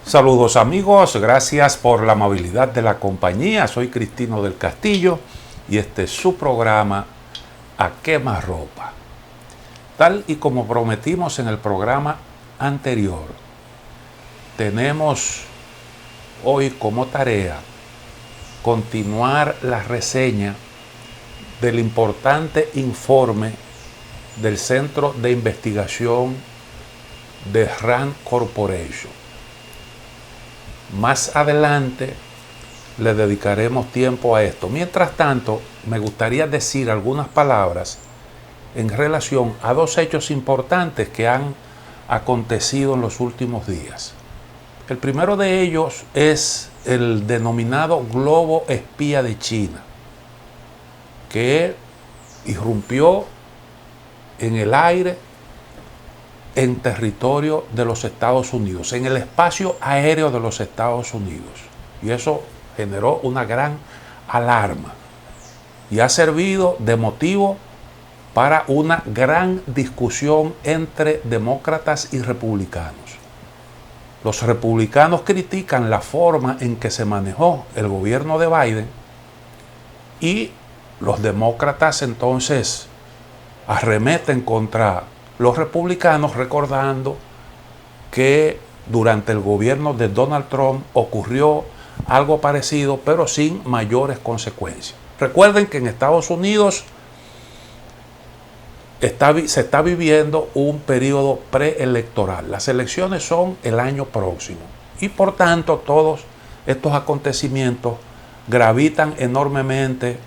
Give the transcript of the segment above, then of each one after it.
Saludos amigos, gracias por la amabilidad de la compañía. Soy Cristino del Castillo y este es su programa A Quemarropa. Tal y como prometimos en el programa anterior, tenemos hoy como tarea continuar la reseña del importante informe del Centro de Investigación de RAND Corporation. Más adelante le dedicaremos tiempo a esto. Mientras tanto, me gustaría decir algunas palabras en relación a dos hechos importantes que han acontecido en los últimos días. El primero de ellos es el denominado globo espía de China, que irrumpió en el aire en territorio de los Estados Unidos, en el espacio aéreo de los Estados Unidos. Y eso generó una gran alarma y ha servido de motivo para una gran discusión entre demócratas y republicanos. Los republicanos critican la forma en que se manejó el gobierno de Biden y los demócratas entonces arremeten contra los republicanos, recordando que durante el gobierno de Donald Trump ocurrió algo parecido, pero sin mayores consecuencias. Recuerden que en Estados Unidos se está viviendo un periodo preelectoral. Las elecciones son el año próximo y por tanto todos estos acontecimientos gravitan enormemente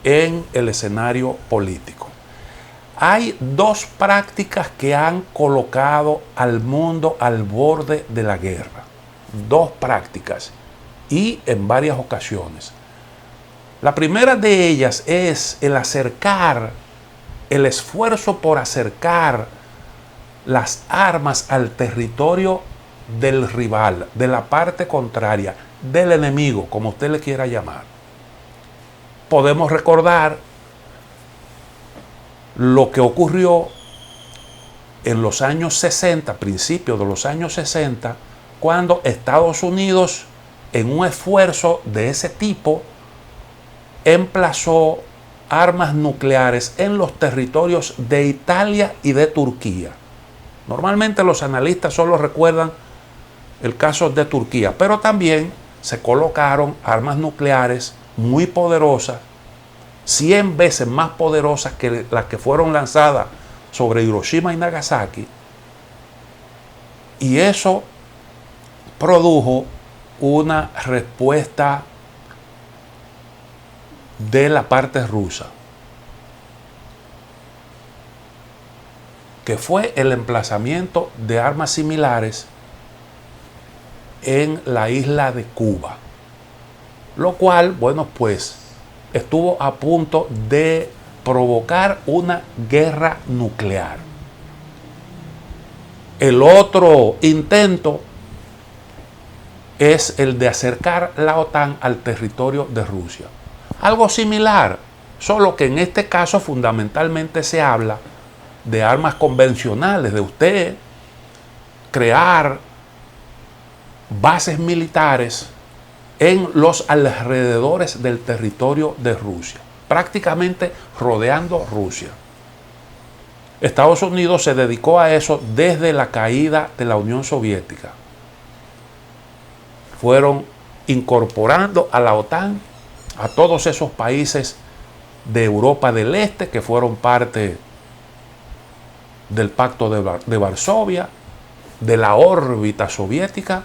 en el escenario político. Hay dos prácticas que han colocado al mundo al borde de la guerra. Dos prácticas y en varias ocasiones. La primera de ellas es el esfuerzo por acercar las armas al territorio del rival, de la parte contraria, del enemigo, como usted le quiera llamar. Podemos recordar lo que ocurrió en los años 60, principios de los años 60, cuando Estados Unidos, en un esfuerzo de ese tipo, emplazó armas nucleares en los territorios de Italia y de Turquía. Normalmente los analistas solo recuerdan el caso de Turquía, pero también se colocaron armas nucleares muy poderosas, 100 veces más poderosas que las que fueron lanzadas sobre Hiroshima y Nagasaki, y eso produjo una respuesta de la parte rusa, que fue el emplazamiento de armas similares en la isla de Cuba, lo cual, bueno, pues estuvo a punto de provocar una guerra nuclear. El otro intento es el de acercar la OTAN al territorio de Rusia. Algo similar, solo que en este caso fundamentalmente se habla de armas convencionales, de usted crear bases militares en los alrededores del territorio de Rusia, prácticamente rodeando Rusia. Estados Unidos se dedicó a eso desde la caída de la Unión Soviética. Fueron incorporando a la OTAN a todos esos países de Europa del Este que fueron parte del Pacto de Varsovia, de la órbita soviética.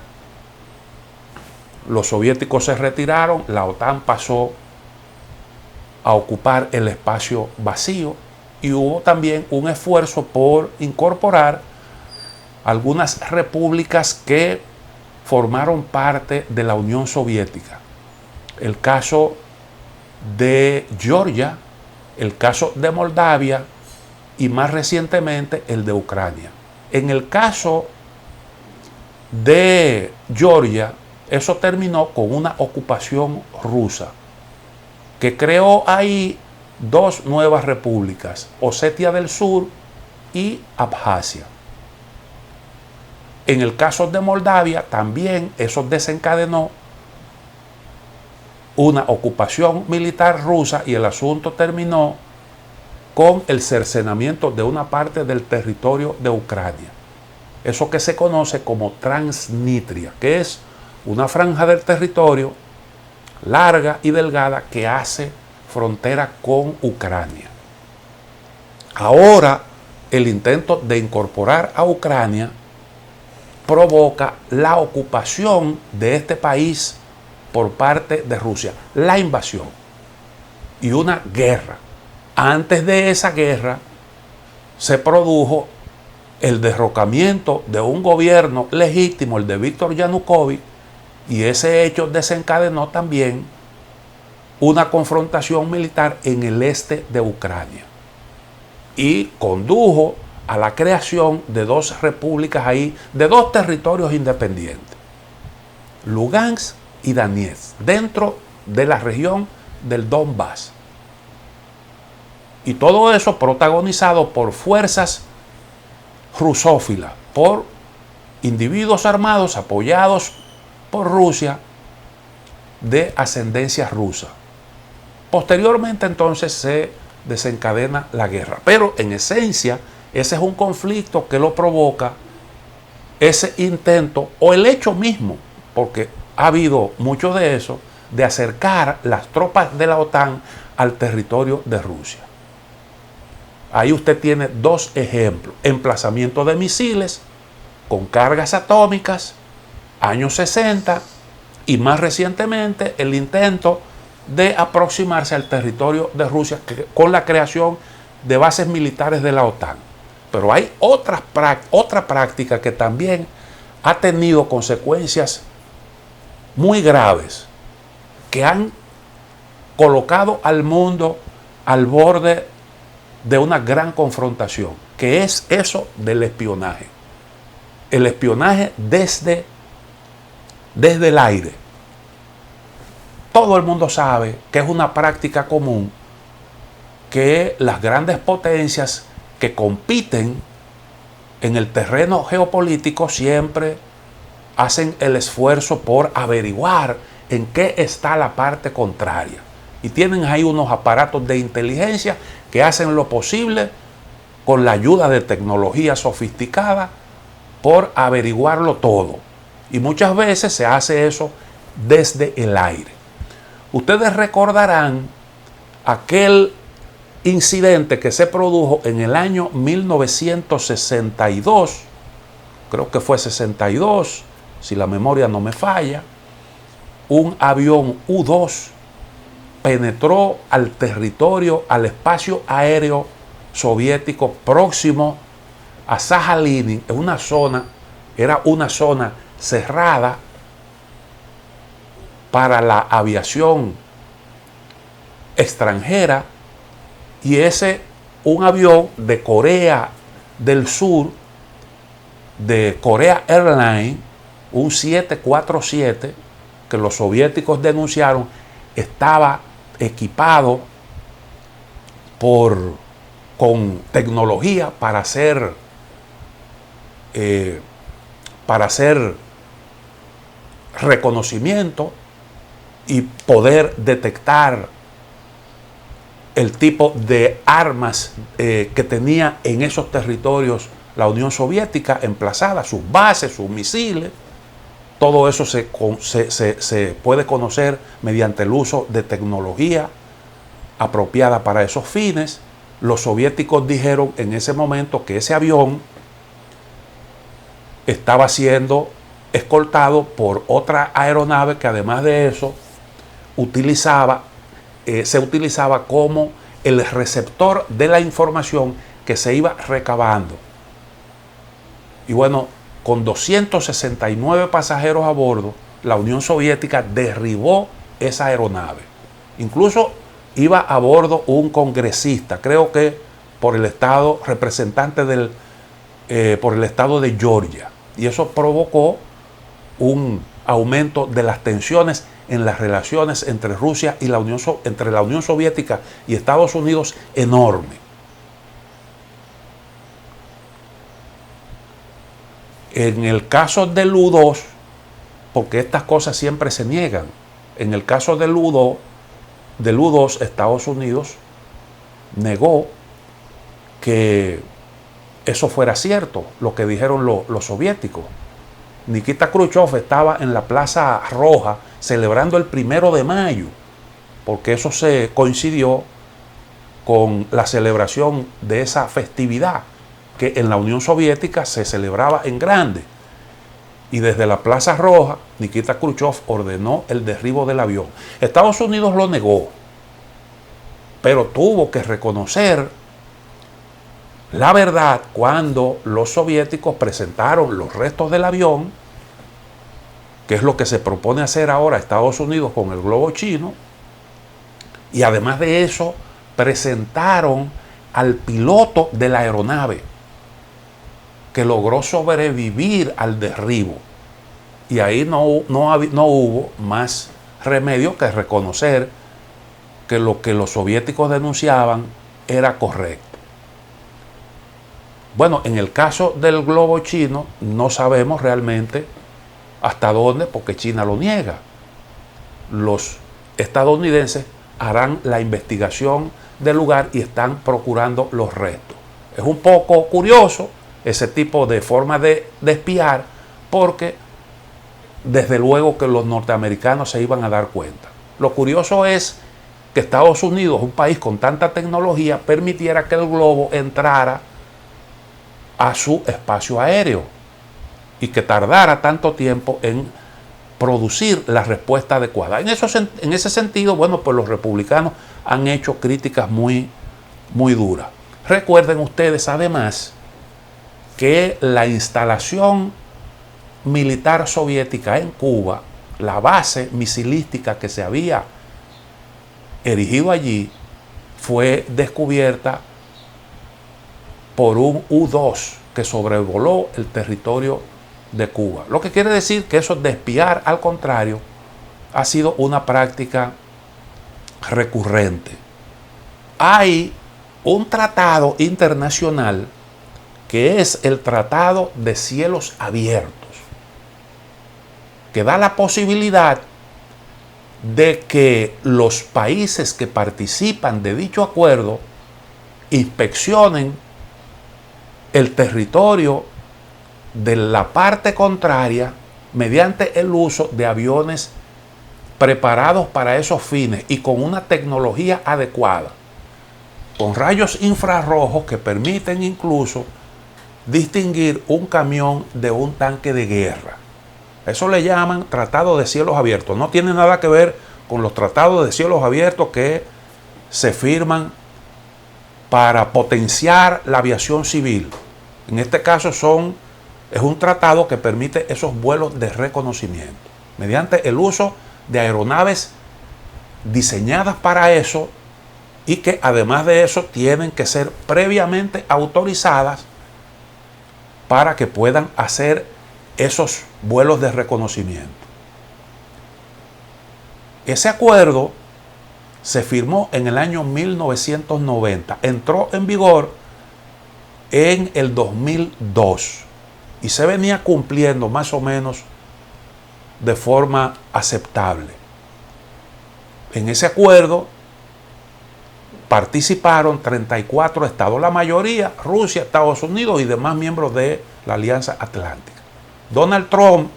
Los soviéticos se retiraron, la OTAN pasó a ocupar el espacio vacío y hubo también un esfuerzo por incorporar algunas repúblicas que formaron parte de la Unión Soviética. El caso de Georgia, el caso de Moldavia y más recientemente el de Ucrania. En el caso de Georgia, eso terminó con una ocupación rusa que creó ahí dos nuevas repúblicas, Osetia del Sur y Abjasia. En el caso de Moldavia, también eso desencadenó una ocupación militar rusa y el asunto terminó con el cercenamiento de una parte del territorio de Ucrania. Eso que se conoce como Transnistria, que es una franja del territorio larga y delgada que hace frontera con Ucrania. Ahora, el intento de incorporar a Ucrania provoca la ocupación de este país por parte de Rusia, la invasión y una guerra. Antes de esa guerra se produjo el derrocamiento de un gobierno legítimo, el de Víctor Yanukovych, y ese hecho desencadenó también una confrontación militar en el este de Ucrania y condujo a la creación de dos repúblicas ahí, de dos territorios independientes, Lugansk y Donetsk, dentro de la región del Donbass. Y todo eso protagonizado por fuerzas rusófilas, por individuos armados apoyados por Rusia de ascendencia rusa. Posteriormente entonces se desencadena la guerra. Pero en esencia ese es un conflicto que lo provoca ese intento o el hecho mismo, porque ha habido mucho de eso, de acercar las tropas de la OTAN al territorio de Rusia. Ahí usted tiene dos ejemplos: emplazamiento de misiles con cargas atómicas, años 60, y más recientemente el intento de aproximarse al territorio de Rusia con la creación de bases militares de la OTAN. Pero hay otra práctica que también ha tenido consecuencias muy graves, que han colocado al mundo al borde de una gran confrontación, que es eso del espionaje. El espionaje desde el aire. Todo el mundo sabe que es una práctica común que las grandes potencias que compiten en el terreno geopolítico siempre hacen el esfuerzo por averiguar en qué está la parte contraria. Y tienen ahí unos aparatos de inteligencia que hacen lo posible con la ayuda de tecnología sofisticada por averiguarlo todo. Y muchas veces se hace eso desde el aire. Ustedes recordarán aquel incidente que se produjo en el año 1962, creo que fue 62, si la memoria no me falla. Un avión U-2 penetró al territorio, al espacio aéreo soviético próximo a Sajalín, en una zona, era una zona cerrada para la aviación extranjera, y un avión de Corea del Sur, de Korea Airlines, un 747, que los soviéticos denunciaron, estaba equipado con tecnología para hacer reconocimiento y poder detectar el tipo de armas que tenía en esos territorios la Unión Soviética emplazada, sus bases, sus misiles. Todo eso se puede conocer mediante el uso de tecnología apropiada para esos fines. Los soviéticos dijeron en ese momento que ese avión estaba siendo escoltado por otra aeronave que, además de eso, se utilizaba como el receptor de la información que se iba recabando. Y bueno, con 269 pasajeros a bordo, la Unión Soviética derribó esa aeronave. Incluso iba a bordo un congresista, creo que por el estado representante por el estado de Georgia. Y eso provocó un aumento de las tensiones en las relaciones entre Rusia y entre la Unión Soviética y Estados Unidos enorme. En el caso del U-2, porque estas cosas siempre se niegan, en el caso del U-2, Estados Unidos negó que eso fuera cierto, lo que dijeron los soviéticos. Nikita Khrushchev estaba en la Plaza Roja celebrando el 1 de mayo, porque eso se coincidió con la celebración de esa festividad que en la Unión Soviética se celebraba en grande. Y desde la Plaza Roja, Nikita Khrushchev ordenó el derribo del avión. Estados Unidos lo negó, pero tuvo que reconocer la verdad cuando los soviéticos presentaron los restos del avión, que es lo que se propone hacer ahora Estados Unidos con el globo chino, y además de eso presentaron al piloto de la aeronave que logró sobrevivir al derribo. Y ahí no hubo más remedio que reconocer que lo que los soviéticos denunciaban era correcto. Bueno, en el caso del globo chino no sabemos realmente hasta dónde, porque China lo niega. Los estadounidenses harán la investigación del lugar y están procurando los restos. Es un poco curioso ese tipo de forma de espiar, porque desde luego que los norteamericanos se iban a dar cuenta. Lo curioso es que Estados Unidos, un país con tanta tecnología, permitiera que el globo entrara a su espacio aéreo y que tardara tanto tiempo en producir la respuesta adecuada. En ese sentido, bueno, pues los republicanos han hecho críticas muy duras. Recuerden ustedes además que la instalación militar soviética en Cuba, la base misilística que se había erigido allí, fue descubierta por un U-2 que sobrevoló el territorio de Cuba. Lo que quiere decir que eso de espiar, al contrario, ha sido una práctica recurrente. Hay un tratado internacional que es el Tratado de Cielos Abiertos, que da la posibilidad de que los países que participan de dicho acuerdo inspeccionen el territorio de la parte contraria mediante el uso de aviones preparados para esos fines y con una tecnología adecuada, con rayos infrarrojos que permiten incluso distinguir un camión de un tanque de guerra. Eso le llaman Tratado de Cielos Abiertos. No tiene nada que ver con los tratados de cielos abiertos que se firman para potenciar la aviación civil. En este caso es un tratado que permite esos vuelos de reconocimiento mediante el uso de aeronaves diseñadas para eso y que además de eso tienen que ser previamente autorizadas para que puedan hacer esos vuelos de reconocimiento. Ese acuerdo se firmó en el año 1990, entró en vigor en el 2002 y se venía cumpliendo más o menos de forma aceptable. En ese acuerdo participaron 34 estados, la mayoría Rusia, Estados Unidos y demás miembros de la Alianza Atlántica. Donald Trump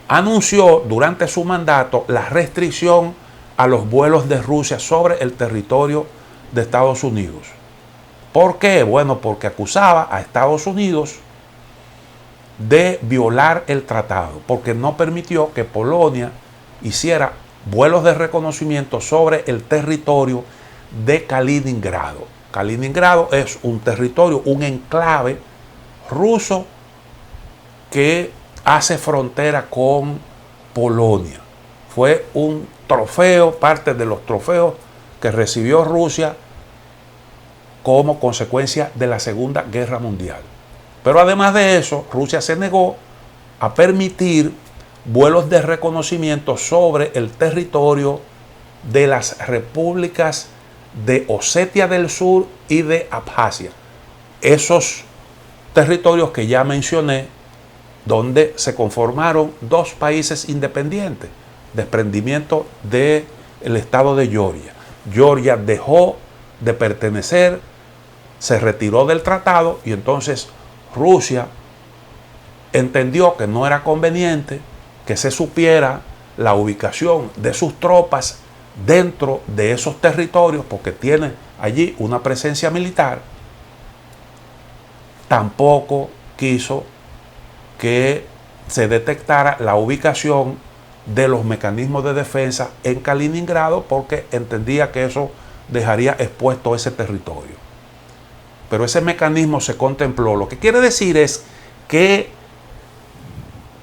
anunció durante su mandato la restricción a los vuelos de Rusia sobre el territorio de Estados Unidos. ¿Por qué? Bueno, porque acusaba a Estados Unidos de violar el tratado, porque no permitió que Polonia hiciera vuelos de reconocimiento sobre el territorio de Kaliningrado. Kaliningrado es un territorio, un enclave ruso que hace frontera con Polonia. Fue un trofeo, parte de los trofeos que recibió Rusia como consecuencia de la Segunda Guerra Mundial. Pero además de eso, Rusia se negó a permitir vuelos de reconocimiento sobre el territorio de las repúblicas de Osetia del Sur y de Abjasia. Esos territorios que ya mencioné, donde se conformaron dos países independientes, desprendimiento del estado de Georgia. Georgia dejó de pertenecer, se retiró del tratado y entonces Rusia entendió que no era conveniente que se supiera la ubicación de sus tropas dentro de esos territorios porque tiene allí una presencia militar. Tampoco quiso que se detectara la ubicación de los mecanismos de defensa en Kaliningrado porque entendía que eso dejaría expuesto ese territorio. Pero ese mecanismo se contempló. Lo que quiere decir es que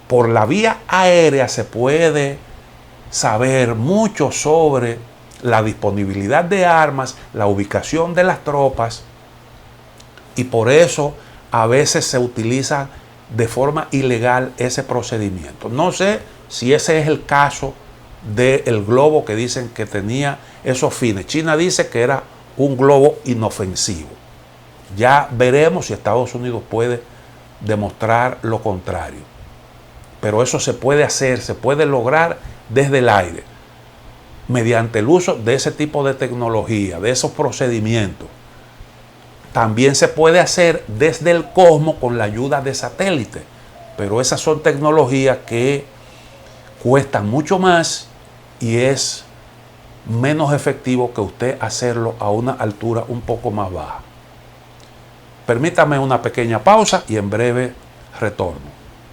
por la vía aérea se puede saber mucho sobre la disponibilidad de armas, la ubicación de las tropas, y por eso a veces se utiliza de forma ilegal ese procedimiento. No sé si ese es el caso del globo que dicen que tenía esos fines. China dice que era un globo inofensivo. Ya veremos si Estados Unidos puede demostrar lo contrario. Pero eso se puede hacer, se puede lograr desde el aire, mediante el uso de ese tipo de tecnología, de esos procedimientos. También se puede hacer desde el cosmos con la ayuda de satélites, pero esas son tecnologías que cuestan mucho más y es menos efectivo que usted hacerlo a una altura un poco más baja. Permítame una pequeña pausa y en breve retorno.